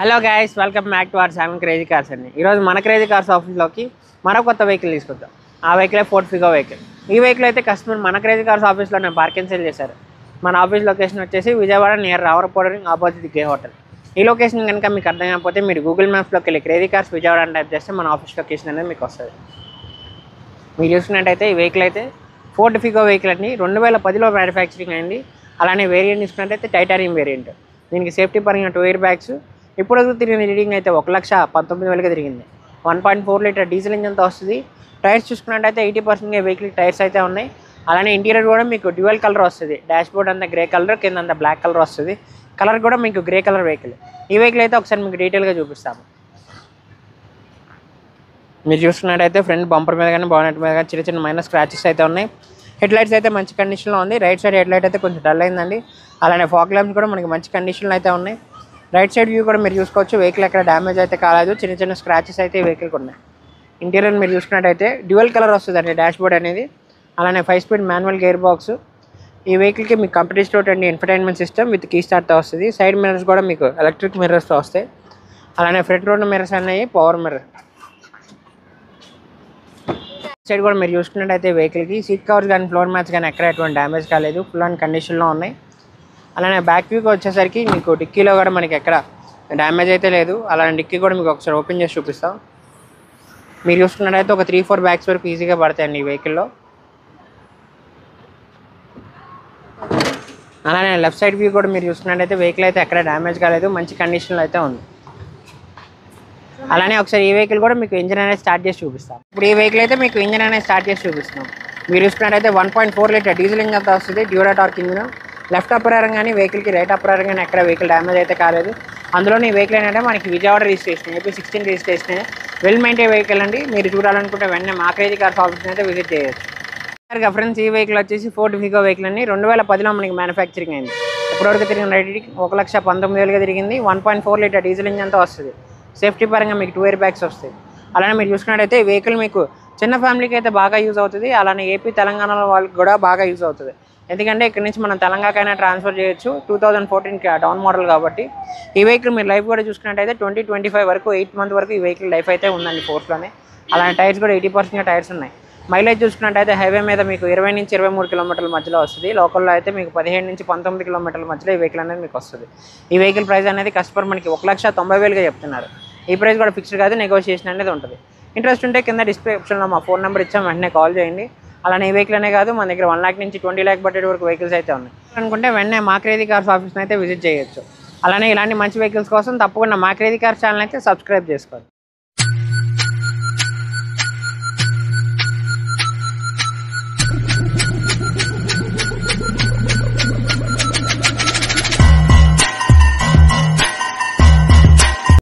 Hello guys, welcome back to our channel crazy cars అండి. ఈరోజు మన క్రేజీ కార్స్ ఆఫీస్లోకి మరో కొత్త వెహికల్ తీసుకొద్దాం. ఆ వెహికల్ ఫోర్డ్ ఫిగో వెహికల్. ఈ వెహికల్ అయితే కస్టమర్ మన క్రేజీ కార్స్ ఆఫీస్లోనే పార్కింగ్ సేల్ చేశారు. మన ఆఫీస్ లొకేషన్ వచ్చేసి విజయవాడ నియర్ రావరపోవడం ఆపోజిట్ గే హోటల్. ఈ లొకేషన్ కనుక మీకు అర్థం కాకపోతే మీరు గూగుల్ మ్యాప్స్లోకి వెళ్ళి క్రేజీ కార్స్ విజయవాడ అని టైప్ చేస్తే మన ఆఫీస్ లొకేషన్ అనేది మీకు వస్తుంది. మీరు చూసుకున్నట్టయితే ఈ వెహికల్ అయితే ఫోర్డ్ ఫిగో వెహికల్ అండి. 2010లో మ్యానుఫ్యాక్చరింగ్ అయింది. అలానే వేరియంట్ తీసుకున్నట్టయితే టైటానియం వేరియంట్. దీనికి సేఫ్టీ పరంగా 2 ఎయిర్ బ్యాగ్స్. ఇప్పుడు తిరిగిన రీడింగ్ అయితే 1,19,000 తిరిగింది. 1.4 లీటర్ డీజిల్ ఇంజన్తో వస్తుంది. టైర్స్ చూసుకున్నట్టయితే 80% వెహికల్ టైర్స్ అయితే ఉన్నాయి. అలానే ఇంటీరియర్ కూడా మీకు డ్యూయల్ కలర్ వస్తుంది. డాష్ బోర్డ్ అంతా గ్రే కలర్, కింద అంతా బ్లాక్ కలర్ వస్తుంది. కలర్ కూడా మీకు గ్రే కలర్ వెహికల్. ఈ వెహికల్ అయితే ఒకసారి మీకు డీటెయిల్గా చూపిస్తాము. మీరు చూసుకున్నట్టయితే ఫ్రంట్ బంపర్ మీద కానీ బానెట్ మీద కానీ చిన్న చిన్న మైనర్ స్క్రాచెస్ అయితే ఉన్నాయి. హెడ్ లైట్స్ అయితే మంచి కండిషన్లో ఉంది. రైట్ సైడ్ హెడ్ లైట్ అయితే కొంచెం డల్ అయిందండి. అలానే ఫాగ్ ల్యాంప్స్ కూడా మనకి మంచి కండిషన్లో అయితే ఉన్నాయి. రైట్ సైడ్ వ్యూ కూడా మీరు చూసుకోవచ్చు. వెహికల్ ఎక్కడ డ్యామేజ్ అయితే కాలేదు. చిన్న చిన్న స్క్రాచెస్ అయితే ఈ వెహికల్కి ఉన్నాయి. ఇంటీరియర్ మీరు చూసుకున్నట్టయితే డ్యూయల్ కలర్ వస్తుందండి డాష్ బోర్డ్ అనేది. అలానే 5 స్పీడ్ మాన్యువల్ గేర్ బాక్స్. ఈ వెహికల్కి మీకు కంపెనీ స్టోర్ అండి ఇన్ఫర్టైన్మెంట్ సిస్టమ్ విత్ కీ స్టార్ట్తో వస్తుంది. సైడ్ మిర్రర్స్ కూడా మీకు ఎలక్ట్రిక్ మిర్రర్స్తో వస్తాయి. అలానే ఫ్రంట్ రోడ్ మిర్రర్స్ అనేవి పవర్ మిర్రర్. సైడ్ కూడా మీరు చూసుకున్నట్టయితే వెహికల్కి సీట్ కవర్స్ కానీ ఫ్లోర్ మ్యాట్స్ కానీ ఎక్కడ ఎటువంటి డ్యామేజ్ కాలేదు. ఫుల్ అండ్ కండిషన్లో ఉన్నాయి. అలానే బ్యాక్ వ్యూకి వచ్చేసరికి మీకు డిక్కీలో కూడా మనకి ఎక్కడ డ్యామేజ్ అయితే లేదు. అలానే డిక్కీ కూడా మీకు ఒకసారి ఓపెన్ చేసి చూపిస్తాం. మీరు చూసుకున్నట్టయితే ఒక 3-4 బ్యాగ్స్ వరకు ఈజీగా పడతాయండి ఈ వెహికల్లో. అలానే లెఫ్ట్ సైడ్ వ్యూ కూడా మీరు చూసుకున్నట్టయితే వెహికల్ అయితే ఎక్కడ డ్యామేజ్ కాలేదు. మంచి కండిషన్లో అయితే ఉంది. అలానే ఒకసారి ఈ వెహికల్ కూడా మీకు ఇంజిన్ అనేది స్టార్ట్ చేసి చూపిస్తాం. ఇప్పుడు ఈ వెహికల్ అయితే మీకు ఇంజిన్ అనేది స్టార్ట్ చేసి చూపిస్తాం. మీరు చూసుకున్నట్టయితే 1.4 లీటర్ డీజిల్ ఇంజిన్ అంతా వస్తుంది. Dura torque engine. లెఫ్ట్ అప్పరారం కానీ వెహికల్కి రైట్ అప్పరారం కానీ ఎక్కడ వెహికల్ డ్యామేజ్ అయితే కాలేదు. అందులోని ఈ వెహికల్ ఏంటంటే మనకి Vijayawada registration AP16 registration. Well maintain vehicle అండి. మీరు చూడాలనుకుంటే వెంటనే మా క్రేజీ కార్స్ ఆఫీస్ని అయితే విజిట్ చేయొచ్చు. ఫ్రెండ్స్, ఈ వెహికల్ వచ్చేసి ఫోర్డ్ ఫిగో వెహికల్ అండి. 2010లో మనకి మ్యానుఫ్యాక్చరింగ్ అయింది. ఇప్పటివరకు తిరిగిన రైడింగ్ 1,19,000 తిరిగింది. 1.4 లీటర్ డీజిల్ ఇంజన్తో వస్తుంది. సేఫ్టీ పరంగా మీకు 2 ఎయిర్ బ్యాగ్స్ వస్తాయి. అలానే మీరు చూసుకున్నట్టయితే ఈ వెహికల్ మీకు చిన్న ఫ్యామిలీకి అయితే బాగా యూజ్ అవుతుంది. అలానే ఏపీ తెలంగాణలో వాళ్ళకి కూడా బాగా యూజ్ అవుతుంది. ఎందుకంటే ఇక్కడ నుంచి మనం తెలంగాణకైనా ట్రాన్స్ఫర్ చేయొచ్చు. 2014కి డౌన్ మోడల్ కాబట్టి ఈ వెహికల్ మీరు లైఫ్ కూడా చూసుకున్నట్టయితే 2025 వరకు 8 మంత్ వరకు ఈ వెహికల్ లైఫ్ అయితే ఉందండి ఫోర్స్లోనే. అలానే టైర్స్ కూడా 80% టైర్స్ ఉన్నాయి. మైలేజ్ చూసుకున్నట్టయితే హైవే మీద మీకు 20 నుంచి 23 కిలోమీటర్ల మధ్యలో వస్తుంది. లోకల్లో అయితే మీకు 15 నుంచి 19 కిలోమీటర్ల మధ్యలో ఈ వెహికల్ అనేది మీకు వస్తుంది. ఈ వెహికల్ ప్రైస్ అనేది కస్టమర్ మనకి 1,90,000గా చెప్తున్నారు. ఈ ప్రైస్ కూడా ఫిక్స్డ్ కాదు, నెగోషియేషన్ అనేది ఉంటుంది. ఇంట్రెస్ట్ ఉంటే కింద డిస్క్రిప్షన్లో మా ఫోన్ నెంబర్ ఇచ్చాం, వెంటనే కాల్ చేయండి. అలానే ఈ వెహికల్ అనే కాదు, మన దగ్గర 1 లాక్ నుంచి 20 లాక్ బడ్జెట్ వరకు వెహికల్స్ అయితే ఉన్నాయి. అనుకుంటే వెంటనే మా క్రేజీ కార్స్ ఆఫీస్ని అయితే విజిట్ చేయొచ్చు. అలానే ఇలాంటి మంచి వెహికల్స్ కోసం తప్పకుండా మా క్రేజీ కార్స్ ఛానల్ అయితే సబ్స్క్రైబ్ చేసుకోండి.